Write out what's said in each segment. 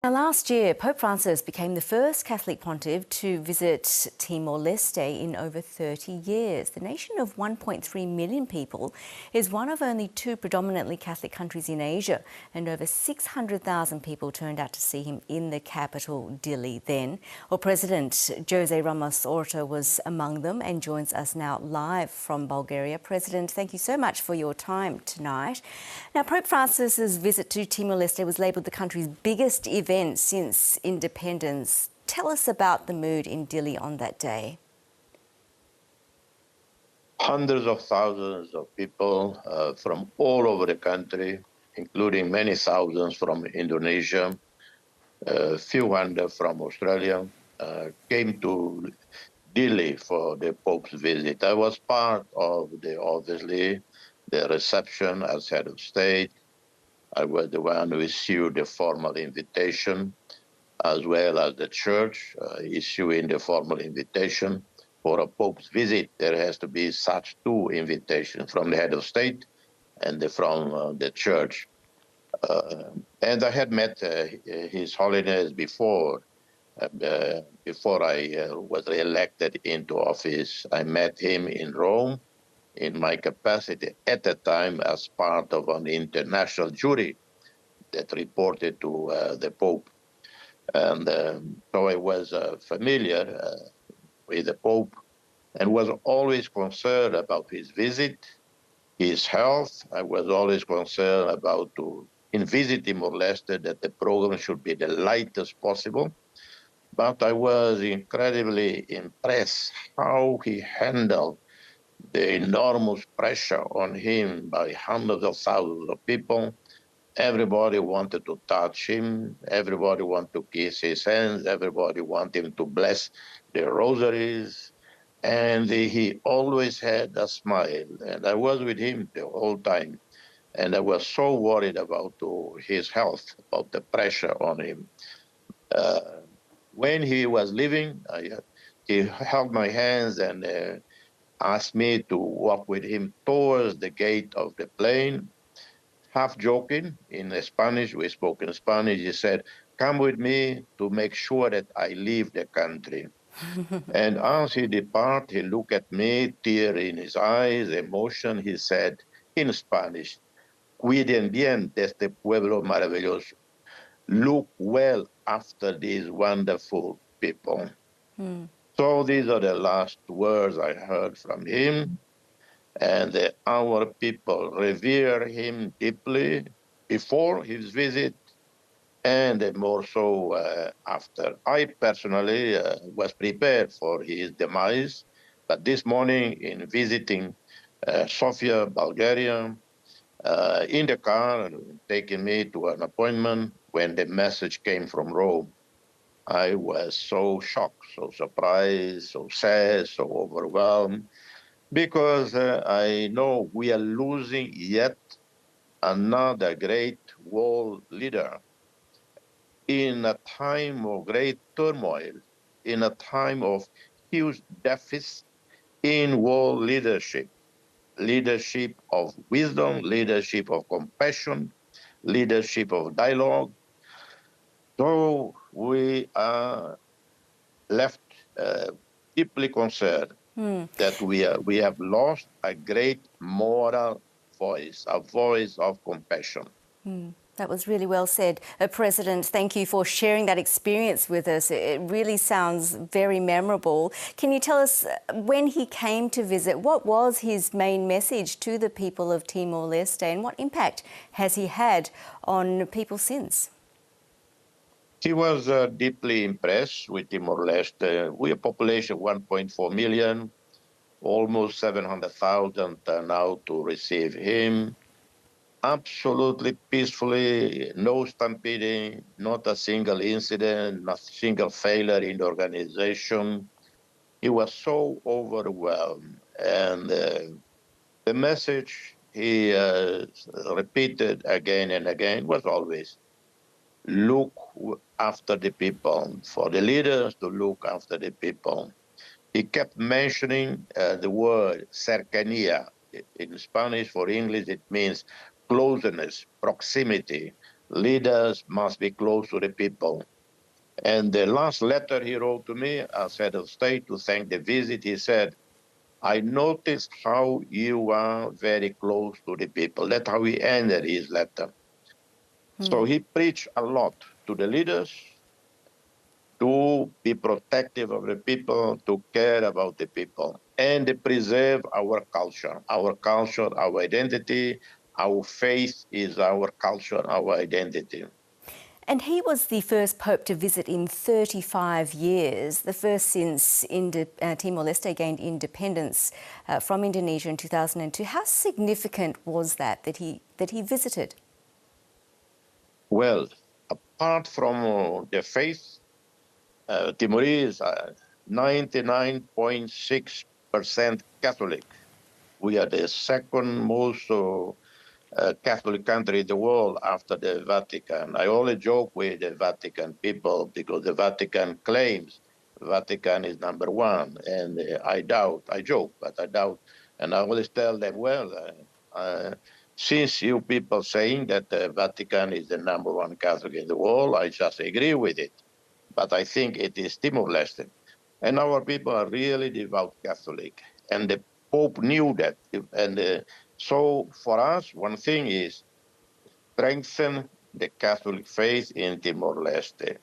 Now, last year, Pope Francis became the first Catholic pontiff to visit Timor Leste in over 30 years. The nation of 1.3 million people is one of only two predominantly Catholic countries in Asia, and over 600,000 people turned out to see him in the capital, Dili, then. Well, President José Ramos-Horta was among them and joins us now live from Bulgaria. President, thank you so much for your time tonight. Now, Pope Francis's visit to Timor Leste was labelled the country's biggest event since independence. Tell us about the mood in Dili on that day. Hundreds of thousands of people from all over the country, including many thousands from Indonesia, a few hundred from Australia, came to Dili for the Pope's visit. I was part of obviously, the reception as head of state. I was the one who issued the formal invitation, as well as the church issuing the formal invitation. For a Pope's visit, there has to be such two invitations from the head of state and from the church. And I had met His Holiness before. Before I was re-elected into office, I met him in Rome in my capacity at the time as part of an international jury that reported to the Pope. And so I was familiar with the Pope and was always concerned about his visit, his health. I was always concerned about in visiting Timor-Leste that the program should be the lightest possible. But I was incredibly impressed how he handled the enormous pressure on him by hundreds of thousands of people. Everybody wanted to touch him. Everybody wanted to kiss his hands. Everybody wanted him to bless the rosaries. And he always had a smile. And I was with him the whole time. And I was so worried about his health, about the pressure on him. When he was leaving, he held my hands and asked me to walk with him towards the gate of the plane. Half joking in Spanish, we spoke in Spanish, he said, "Come with me to make sure that I leave the country." And as he departed, he looked at me, tear in his eyes, emotion. He said in Spanish, "Cuiden bien de este pueblo maravilloso. Look well after these wonderful people." So these are the last words I heard from him. And our people revere him deeply before his visit and more so after. I personally was prepared for his demise, but this morning in visiting Sofia, Bulgaria, in the car, taking me to an appointment when the message came from Rome, I was so shocked, so surprised, so sad, so overwhelmed, because I know we are losing yet another great world leader in a time of great turmoil, in a time of huge deficit in world leadership, leadership of wisdom, leadership of compassion, leadership of dialogue. So we are left deeply concerned that we have lost a great moral voice, a voice of compassion. That was really well said. President, thank you for sharing that experience with us. It really sounds very memorable. Can you tell us, when he came to visit, what was his main message to the people of Timor-Leste, and what impact has he had on people since? He was deeply impressed with Timor-Leste. We are a population of 1.4 million, almost 700,000 turn out to receive him. Absolutely peacefully, no stampeding, not a single incident, not a single failure in the organization. He was so overwhelmed. And the message he repeated again and again was always, look after the people, for the leaders to look after the people. He kept mentioning the word cercanía. In Spanish, for English, it means closeness, proximity. leaders must be close to the people. And the last letter he wrote to me as head of state to thank the visit, he said, I noticed how you are very close to the people. That's how he ended his letter. So he preached a lot to the leaders to be protective of the people, to care about the people, and to preserve our culture, our identity. Our faith is our culture, our identity. And he was the first pope to visit in 35 years, the first since Timor-Leste gained independence from Indonesia in 2002. How significant was that he visited? Well, apart from the faith, Timorese are 99.6% Catholic. We are the second most Catholic country in the world after the Vatican. I always joke with the Vatican people because the Vatican claims Vatican is number one, and I joke, but I doubt. And I always tell them, well, since you people saying that the Vatican is the number one Catholic in the world, I just agree with it. But I think it is Timor Leste. And our people are really devout Catholic. And the Pope knew that. And so for us, one thing is strengthen the Catholic faith in Timor Leste.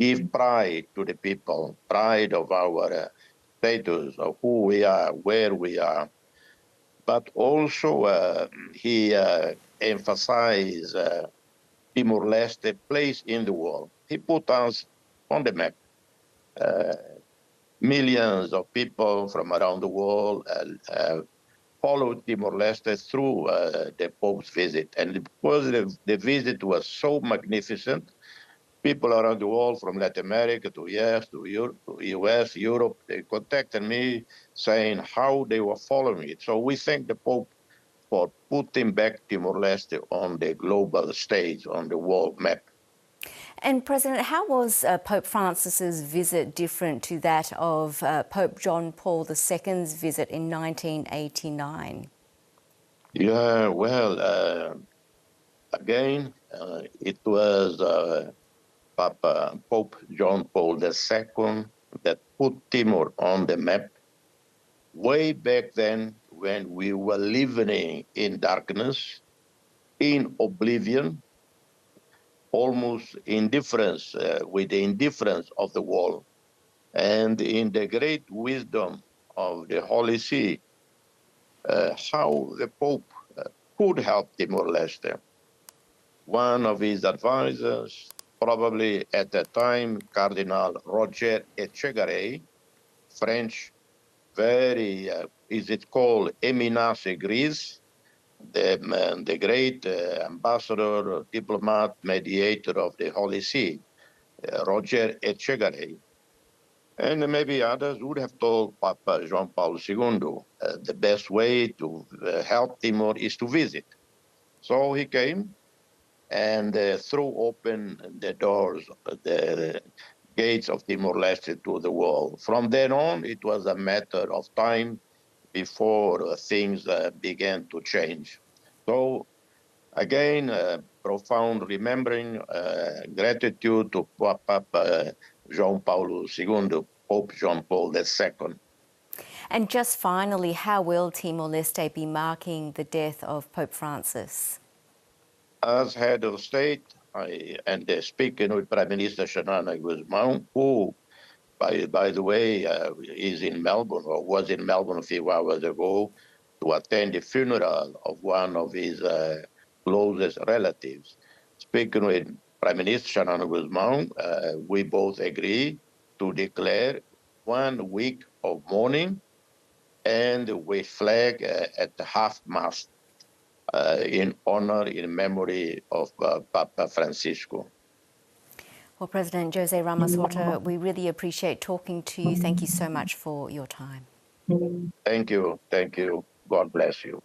Give pride to the people, pride of our status, of who we are, where we are. But also he emphasized Timor Leste place in the world. He put us on the map. Millions of people from around the world followed Timor-Leste through the Pope's visit. And because the visit was so magnificent, people around the world from Latin America to US, Europe, they contacted me saying how they were following it. So we thank the Pope for putting back Timor-Leste on the global stage, on the world map. And President, how was Pope Francis's visit different to that of Pope John Paul II's visit in 1989? Yeah, well, again, it was Pope John Paul II that put Timor on the map way back then when we were living in darkness, in oblivion, almost indifference, with the indifference of the world. And in the great wisdom of the Holy See, how the Pope could help Timor-Leste. One of his advisors, probably at the time, Cardinal Roger Echegaray, French, very, is it called Eminence Grise, the great ambassador, diplomat, mediator of the Holy See, Roger Echegaray. And maybe others would have told Papa João Paulo II the best way to help Timor is to visit. So he came and threw open the doors, the gates of Timor-Leste to the world. From then on, it was a matter of time before things began to change. So again, profound remembering, gratitude to Papa João Paulo II, Pope John Paul II. And just finally, how will Timor-Leste be marking the death of Pope Francis? As head of state, and speaking with Prime Minister Xanana Guzmão, who, by the way, is in Melbourne, or was in Melbourne a few hours ago, to attend the funeral of one of his closest relatives. Speaking with Prime Minister Xanana Guzmão, we both agree to declare 1 week of mourning and with flag at the half-mast in honor, in memory of Papa Francisco. Well, President José Ramos-Horta, we really appreciate talking to you. Thank you so much for your time. Thank you. Thank you. God bless you.